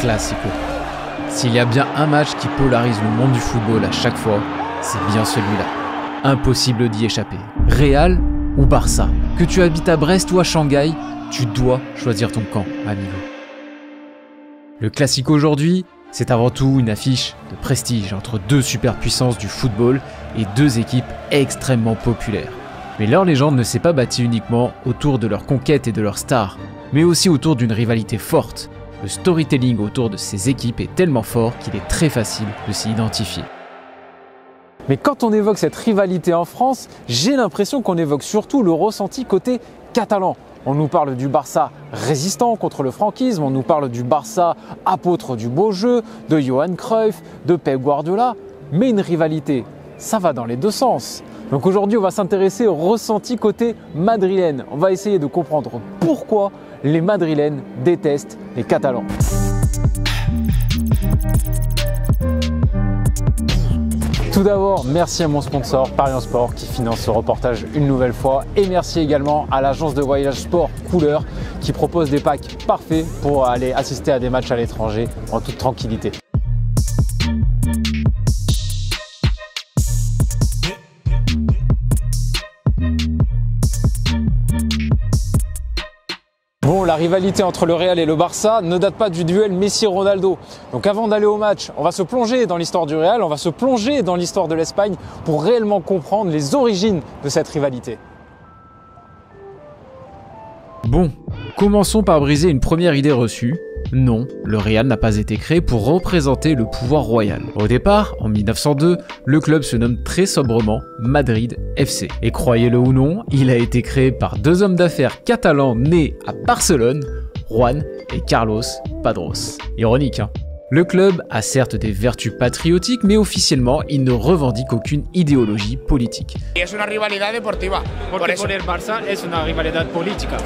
Classico. S'il y a bien un match qui polarise le monde du football à chaque fois, c'est bien celui-là. Impossible d'y échapper. Real ou Barça? Que tu habites à Brest ou à Shanghai, tu dois choisir ton camp, amigo. Le Classico aujourd'hui, c'est avant tout une affiche de prestige entre deux superpuissances du football et deux équipes extrêmement populaires. Mais leur légende ne s'est pas bâtie uniquement autour de leur conquête et de leurs stars, mais aussi autour d'une rivalité forte. Le storytelling autour de ces équipes est tellement fort qu'il est très facile de s'y identifier. Mais quand on évoque cette rivalité en France, j'ai l'impression qu'on évoque surtout le ressenti côté catalan. On nous parle du Barça résistant contre le franquisme, on nous parle du Barça apôtre du beau jeu, de Johan Cruyff, de Pep Guardiola, mais une rivalité, ça va dans les deux sens. Donc aujourd'hui, on va s'intéresser au ressenti côté madrilène. On va essayer de comprendre pourquoi les Madrilènes détestent les Catalans. Tout d'abord, merci à mon sponsor Parion Sport qui finance ce reportage une nouvelle fois, et merci également à l'agence de voyage sport Couleur qui propose des packs parfaits pour aller assister à des matchs à l'étranger en toute tranquillité. Bon, la rivalité entre le Real et le Barça ne date pas du duel Messi-Ronaldo. Donc avant d'aller au match, on va se plonger dans l'histoire du Real, on va se plonger dans l'histoire de l'Espagne pour réellement comprendre les origines de cette rivalité. Bon, commençons par briser une première idée reçue. Non, le Real n'a pas été créé pour représenter le pouvoir royal. Au départ, en 1902, le club se nomme très sobrement Madrid FC. Et croyez-le ou non, il a été créé par deux hommes d'affaires catalans nés à Barcelone, Juan et Carlos Padros. Ironique, hein? Le club a certes des vertus patriotiques, mais officiellement, il ne revendique aucune idéologie politique. Es una rivalidad deportiva. Porque por el Barça es una rivalidad política.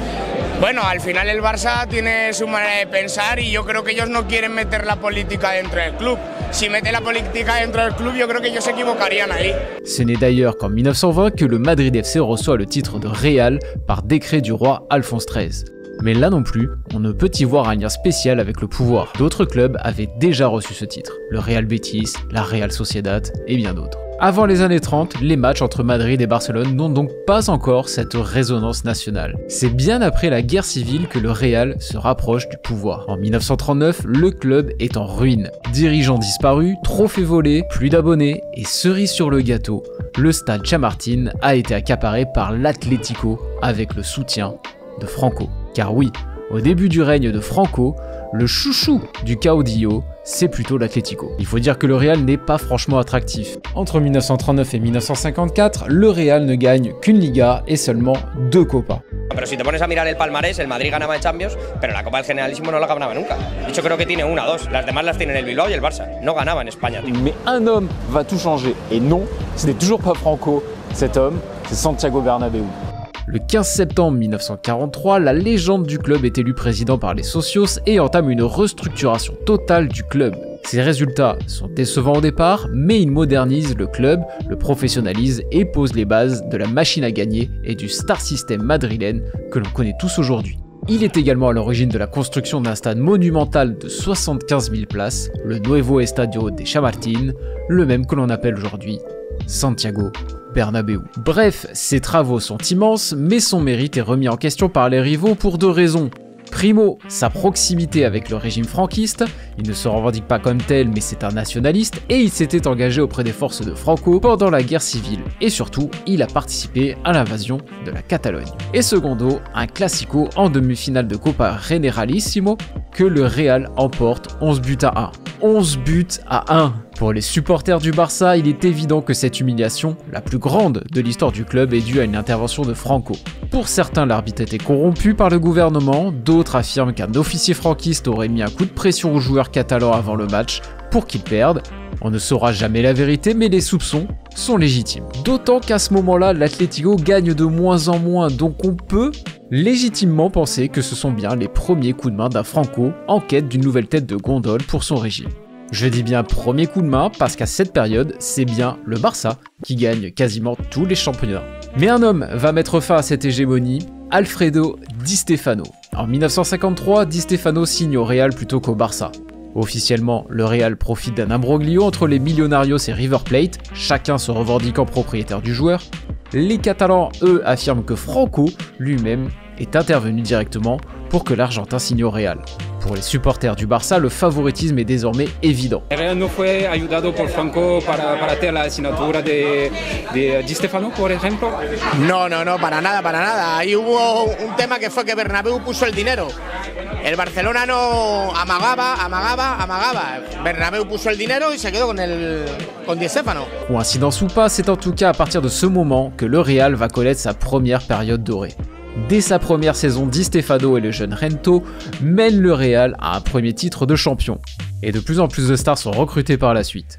Bueno, al final el Barça tiene su manera de pensar y yo creo que ellos no quieren meter la política dentro del club. Si meten la política dentro del club, yo creo que ellos se equivocarían ahí. Ce n'est d'ailleurs qu'en 1920 que le Madrid FC reçoit le titre de Real par décret du roi Alphonse XIII. Mais là non plus, on ne peut y voir un lien spécial avec le pouvoir. D'autres clubs avaient déjà reçu ce titre, le Real Betis, la Real Sociedad et bien d'autres. Avant les années 30, les matchs entre Madrid et Barcelone n'ont donc pas encore cette résonance nationale. C'est bien après la guerre civile que le Real se rapproche du pouvoir. En 1939, le club est en ruine. Dirigeants disparus, trophées volés, plus d'abonnés et cerise sur le gâteau, le stade Chamartín a été accaparé par l'Atlético avec le soutien de Franco. Car oui, au début du règne de Franco, le chouchou du caudillo, c'est plutôt l'Atlético. Il faut dire que le Real n'est pas franchement attractif. Entre 1939 et 1954, le Real ne gagne qu'une Liga et seulement 2 Copas. Pero si te pones a mirar el palmarés, el Madrid ganaba en Champions, pero la Copa del Generalísimo no la ganaba nunca. De hecho, creo que tiene una, dos. Las demás las tienen el Bilbao y el Barça. No ganaba en España, tío. Mais un homme va tout changer. Et non, ce n'est toujours pas Franco. Cet homme, c'est Santiago Bernabéu. Le 15 septembre 1943, la légende du club est élue président par les socios et entame une restructuration totale du club. Ses résultats sont décevants au départ, mais il modernise le club, le professionnalise et pose les bases de la machine à gagner et du star system madrilène que l'on connaît tous aujourd'hui. Il est également à l'origine de la construction d'un stade monumental de 75 000 places, le Nuevo Estadio de Chamartín, le même que l'on appelle aujourd'hui Santiago Bernabéu. Bref, ses travaux sont immenses, mais son mérite est remis en question par les rivaux pour 2 raisons. Primo, sa proximité avec le régime franquiste, il ne se revendique pas comme tel mais c'est un nationaliste et il s'était engagé auprès des forces de Franco pendant la guerre civile et surtout il a participé à l'invasion de la Catalogne. Et secondo, un classico en demi-finale de Copa Generalissimo que le Real emporte 11 buts à 1. 11 buts à 1. Pour les supporters du Barça, il est évident que cette humiliation, la plus grande de l'histoire du club, est due à une intervention de Franco. Pour certains, l'arbitre était corrompu par le gouvernement, d'autres affirment qu'un officier franquiste aurait mis un coup de pression aux joueurs catalans avant le match pour qu'ils perdent. On ne saura jamais la vérité, mais les soupçons sont légitimes. D'autant qu'à ce moment-là, l'Atlético gagne de moins en moins, donc on peut légitimement penser que ce sont bien les premiers coups de main d'un Franco en quête d'une nouvelle tête de gondole pour son régime. Je dis bien premier coup de main parce qu'à cette période, c'est bien le Barça qui gagne quasiment tous les championnats. Mais un homme va mettre fin à cette hégémonie, Alfredo Di Stefano. En 1953, Di Stefano signe au Real plutôt qu'au Barça. Officiellement, le Real profite d'un imbroglio entre les Millonarios et River Plate, chacun se revendiquant propriétaire du joueur. Les Catalans, eux, affirment que Franco, lui-même, est intervenu directement pour que l'Argentin signe au Real. Pour les supporters du Barça, le favoritisme est désormais évident. El Real no fue ayudado por Franco para hacer la asignatura de Di Stefano, por ejemplo. No, para nada. Ahí hubo un tema que fue que Bernabéu puso el dinero. El Barcelona no amagaba. Bernabéu puso el dinero y se quedó con Di Stefano. Coïncidence ou pas, c'est en tout cas à partir de ce moment que le Real va connaître sa première période dorée. Dès sa première saison, Di Stefano et le jeune Rento mènent le Real à un premier titre de champion. Et de plus en plus de stars sont recrutées par la suite.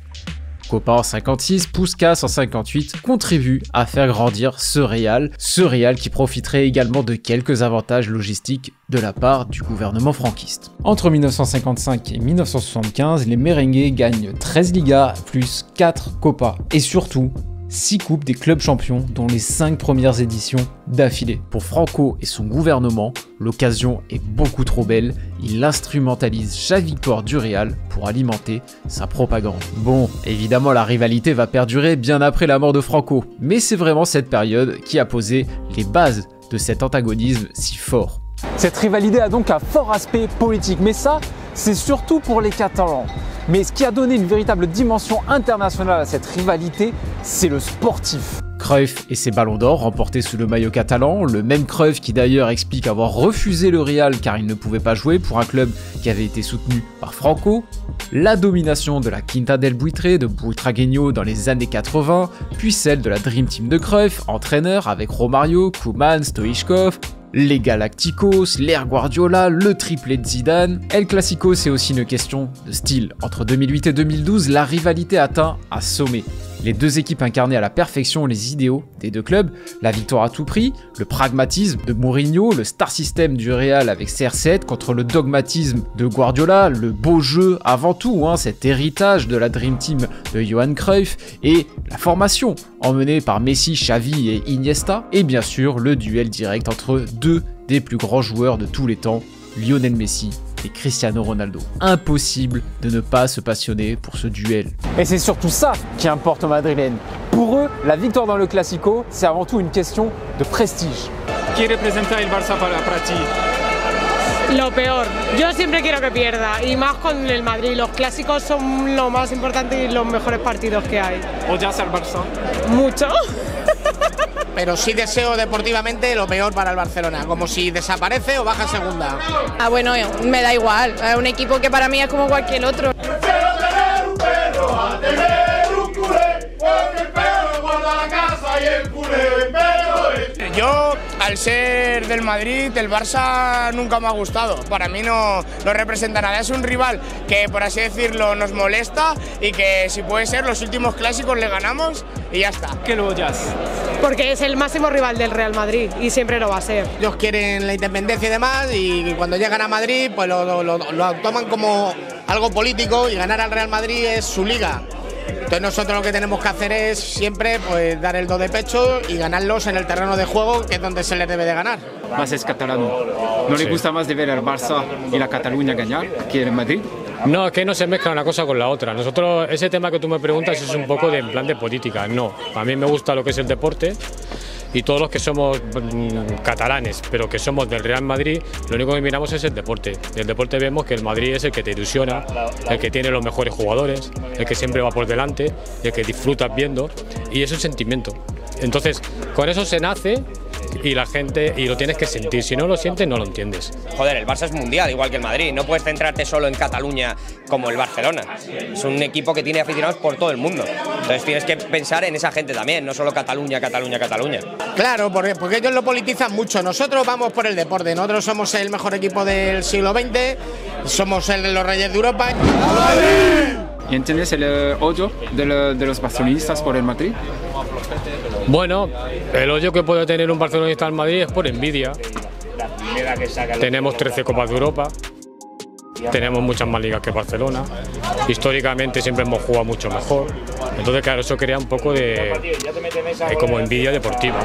Copa en 56, Puskás en 58 contribuent à faire grandir ce Real qui profiterait également de quelques avantages logistiques de la part du gouvernement franquiste. Entre 1955 et 1975, les merengues gagnent 13 Ligas plus 4 Copas et surtout 6 coupes des clubs champions, dont les 5 premières éditions d'affilée. Pour Franco et son gouvernement, l'occasion est beaucoup trop belle, il instrumentalise chaque victoire du Real pour alimenter sa propagande. Bon, évidemment la rivalité va perdurer bien après la mort de Franco, mais c'est vraiment cette période qui a posé les bases de cet antagonisme si fort. Cette rivalité a donc un fort aspect politique, mais ça, c'est surtout pour les Catalans. Mais ce qui a donné une véritable dimension internationale à cette rivalité, c'est le sportif. Cruyff et ses ballons d'or remportés sous le maillot catalan, le même Cruyff qui d'ailleurs explique avoir refusé le Real car il ne pouvait pas jouer pour un club qui avait été soutenu par Franco, la domination de la Quinta del Buitre de Buitragueño dans les années 80, puis celle de la Dream Team de Cruyff, entraîneur avec Romario, Koeman, Stoichkov, les Galacticos, l'ère Guardiola, le triplé de Zidane. El Clasico, c'est aussi une question de style. Entre 2008 et 2012, la rivalité atteint un sommet. Les deux équipes incarnaient à la perfection les idéaux des deux clubs, la victoire à tout prix, le pragmatisme de Mourinho, le star system du Real avec CR7 contre le dogmatisme de Guardiola, le beau jeu avant tout, cet héritage de la Dream Team de Johan Cruyff et la formation emmenée par Messi, Xavi et Iniesta, et bien sûr le duel direct entre deux des plus grands joueurs de tous les temps, Lionel Messi et Cristiano Ronaldo. Impossible de ne pas se passionner pour ce duel. Et c'est surtout ça qui importe aux Madrilènes. Pour eux, la victoire dans le Clasico, c'est avant tout une question de prestige. Qui représente el Barça para ti? Lo peor. Yo siempre quiero que pierda, y más con el Madrid. Los clásicos son lo más importante y los mejores partidos que hay. ¿Odias al Barça? Mucho. Pero sí deseo deportivamente lo peor para el Barcelona, como si desaparece o baja a segunda. Ah, bueno, me da igual. Es un equipo que para mí es como cualquier otro. Yo, al ser del Madrid, el Barça nunca me ha gustado. Para mí no representa nada. Es un rival que, por así decirlo, nos molesta y que, si puede ser, los últimos clásicos le ganamos y ya está. ¿Qué lo odias? Porque es el máximo rival del Real Madrid y siempre lo va a ser. Ellos quieren la independencia y demás, y cuando llegan a Madrid pues lo toman como algo político, y ganar al Real Madrid es su liga. Entonces nosotros lo que tenemos que hacer es siempre pues dar el do de pecho y ganarlos en el terreno de juego, que es donde se les debe de ganar. Más es catalán. ¿No le gusta más de ver al Barça y la Cataluña ganar que el Madrid? No, es que no se mezcla una cosa con la otra. Nosotros, ese tema que tú me preguntas es un poco de en plan de política. No, a mí me gusta lo que es el deporte, y todos los que somos catalanes, pero que somos del Real Madrid, lo único que miramos es el deporte. Del deporte vemos que el Madrid es el que te ilusiona, el que tiene los mejores jugadores, el que siempre va por delante, el que disfrutas viendo, y es un sentimiento. Entonces, con eso se nace, y la gente, y lo tienes que sentir. Si no lo sientes, no lo entiendes. Joder, el Barça es mundial, igual que el Madrid. No puedes centrarte solo en Cataluña como el Barcelona. Es un equipo que tiene aficionados por todo el mundo. Entonces tienes que pensar en esa gente también, no solo Cataluña, Cataluña, Cataluña. Claro, porque ellos lo politizan mucho. Nosotros vamos por el deporte. Nosotros somos el mejor equipo del siglo XX, somos los reyes de Europa. ¿Y entiendes el odio de los barcelonistas por el Madrid? Bueno, el odio que puede tener un barcelonista al Madrid es por envidia. Tenemos 13 Copas de Europa, tenemos muchas más ligas que Barcelona, históricamente siempre hemos jugado mucho mejor, entonces claro, eso crea un poco de como envidia deportiva.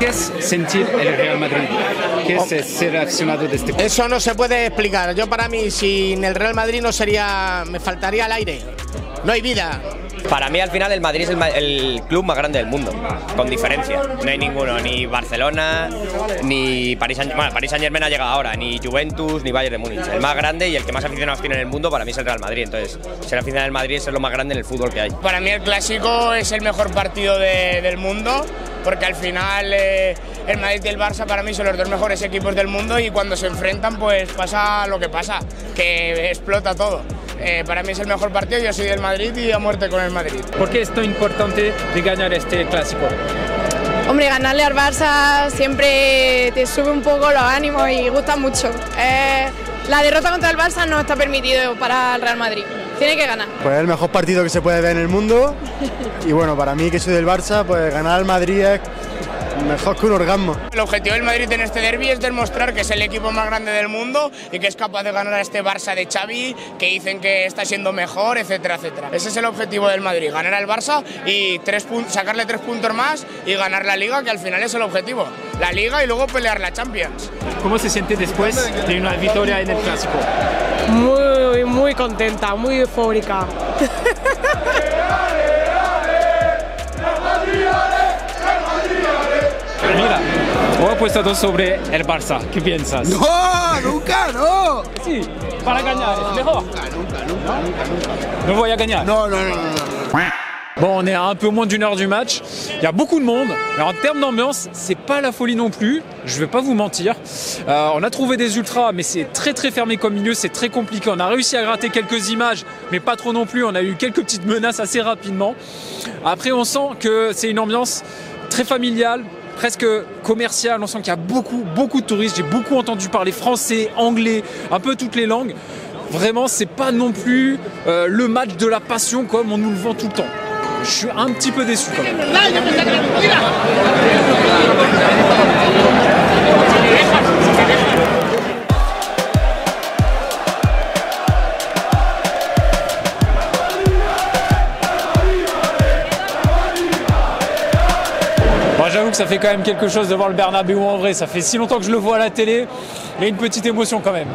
¿Qué es sentir el Real Madrid? ¿Qué es ser aficionado de este club? Eso no se puede explicar. Yo para mí sin el Real Madrid no sería, me faltaría el aire. No hay vida. Para mí al final el Madrid es el club más grande del mundo, con diferencia. No hay ninguno, ni Barcelona, ni Paris Saint-Germain ha llegado ahora, ni Juventus, ni Bayern de Múnich. El más grande y el que más aficionados tiene en el mundo para mí es el Real Madrid. Entonces, ser aficionado del Madrid es ser lo más grande en el fútbol que hay. Para mí el Clásico es el mejor partido del mundo, porque al final el Madrid y el Barça para mí son los dos mejores equipos del mundo y cuando se enfrentan pues pasa lo que pasa, que explota todo. Para mí es el mejor partido, yo soy del Madrid y a muerte con el Madrid. ¿Por qué es tan importante de ganar este Clásico? Hombre, ganarle al Barça siempre te sube un poco los ánimos y gusta mucho. La derrota contra el Barça no está permitido para el Real Madrid. Tiene que ganar. Pues es el mejor partido que se puede ver en el mundo y bueno, para mí que soy del Barça, pues ganar al Madrid es mejor que un orgasmo. El objetivo del Madrid en este derbi es demostrar que es el equipo más grande del mundo y que es capaz de ganar a este Barça de Xavi, que dicen que está siendo mejor, etcétera, etcétera. Ese es el objetivo del Madrid, ganar al Barça y sacarle 3 puntos más y ganar la Liga, que al final es el objetivo. La Liga y luego pelear la Champions. ¿Cómo se siente después de una victoria en el Clásico? Muy contenta, muy eufórica. Mira, he apostado sobre el Barça. ¿Qué piensas? ¡No! ¡Nunca, no! Sí, para ganar, es mejor. Nunca. No voy a ganar. No. Bon, on est à un peu moins d'une heure du match, il y a beaucoup de monde, mais en termes d'ambiance, c'est pas la folie non plus, je vais pas vous mentir. On a trouvé des ultras, mais c'est très fermé comme milieu, c'est très compliqué. On a réussi à gratter quelques images, mais pas trop non plus, on a eu quelques petites menaces assez rapidement. Après, on sent que c'est une ambiance très familiale, presque commerciale, on sent qu'il y a beaucoup de touristes, j'ai beaucoup entendu parler français, anglais, un peu toutes les langues. Vraiment, c'est pas non plus le match de la passion comme on nous le vend tout le temps. Je suis un petit peu déçu quand même. Bon, j'avoue que ça fait quand même quelque chose de voir le Bernabéu en vrai. Ça fait si longtemps que je le vois à la télé. Il y a une petite émotion quand même.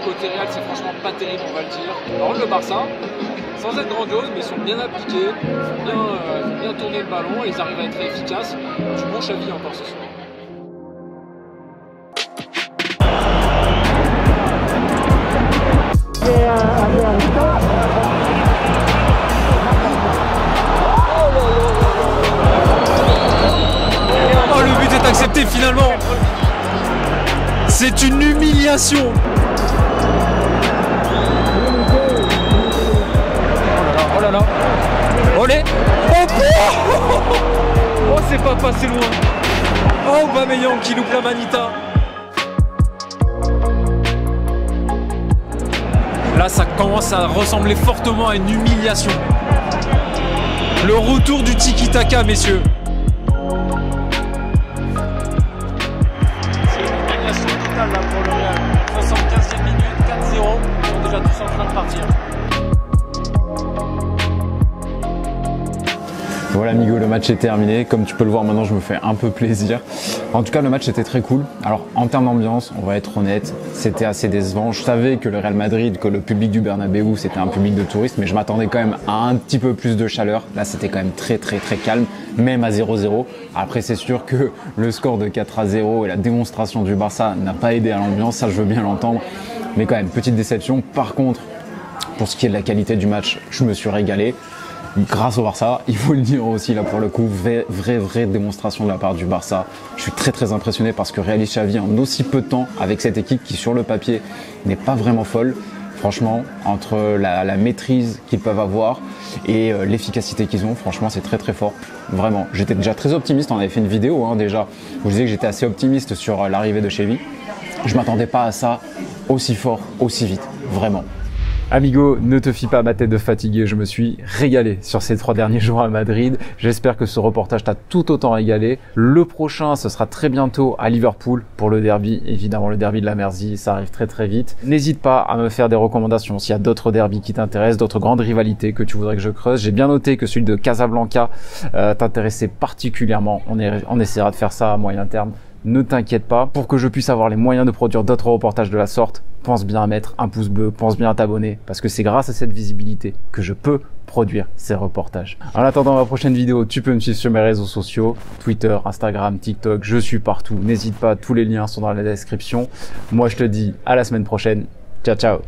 Côté Real, c'est franchement pas terrible, on va le dire. Alors le Barça, sans être grandiose, mais ils sont bien appliqués, ils font bien tourner le ballon et ils arrivent à être efficaces. Du bon Xavi encore ce soir. Oh, le but est accepté finalement. C'est une humiliation. Oh là là. Olé. Oh, c'est pas passé loin. Oh, Aubameyang qui loupe la manita. Là, ça commence à ressembler fortement à une humiliation. Le retour du tiki-taka, messieurs. C'est une humiliation totale là pour le Real. 75e minute, 4-0. Ils sont déjà tous en train de partir. Voilà Migo, le match est terminé. Comme tu peux le voir maintenant, je me fais un peu plaisir. En tout cas, le match était très cool. Alors en termes d'ambiance, on va être honnête, c'était assez décevant. Je savais que le Real Madrid, que le public du Bernabéu, c'était un public de touristes, mais je m'attendais quand même à un petit peu plus de chaleur. Là, c'était quand même très calme, même à 0-0. Après, c'est sûr que le score de 4-0 et la démonstration du Barça n'a pas aidé à l'ambiance, ça je veux bien l'entendre. Mais quand même, petite déception. Par contre, pour ce qui est de la qualité du match, je me suis régalé. Grâce au Barça, il faut le dire aussi là pour le coup, vraie démonstration de la part du Barça. Je suis très impressionné parce que réalise Xavi en aussi peu de temps avec cette équipe qui sur le papier n'est pas vraiment folle. Franchement, entre la maîtrise qu'ils peuvent avoir et l'efficacité qu'ils ont, franchement c'est très fort. Vraiment, j'étais déjà très optimiste, on avait fait une vidéo déjà, où je disais que j'étais assez optimiste sur l'arrivée de Xavi. Je m'attendais pas à ça aussi fort, aussi vite, vraiment. Amigo, ne te fie pas à ma tête de fatigué, je me suis régalé sur ces 3 derniers jours à Madrid. J'espère que ce reportage t'a tout autant régalé. Le prochain, ce sera très bientôt à Liverpool pour le derby. Évidemment, le derby de la Mersey, ça arrive très vite. N'hésite pas à me faire des recommandations s'il y a d'autres derbys qui t'intéressent, d'autres grandes rivalités que tu voudrais que je creuse. J'ai bien noté que celui de Casablanca t'intéressait particulièrement. On essaiera de faire ça à moyen terme. Ne t'inquiète pas, pour que je puisse avoir les moyens de produire d'autres reportages de la sorte, pense bien à mettre un pouce bleu, pense bien à t'abonner, parce que c'est grâce à cette visibilité que je peux produire ces reportages. En attendant ma prochaine vidéo, tu peux me suivre sur mes réseaux sociaux, Twitter, Instagram, TikTok, je suis partout. N'hésite pas, tous les liens sont dans la description. Moi je te dis à la semaine prochaine. Ciao.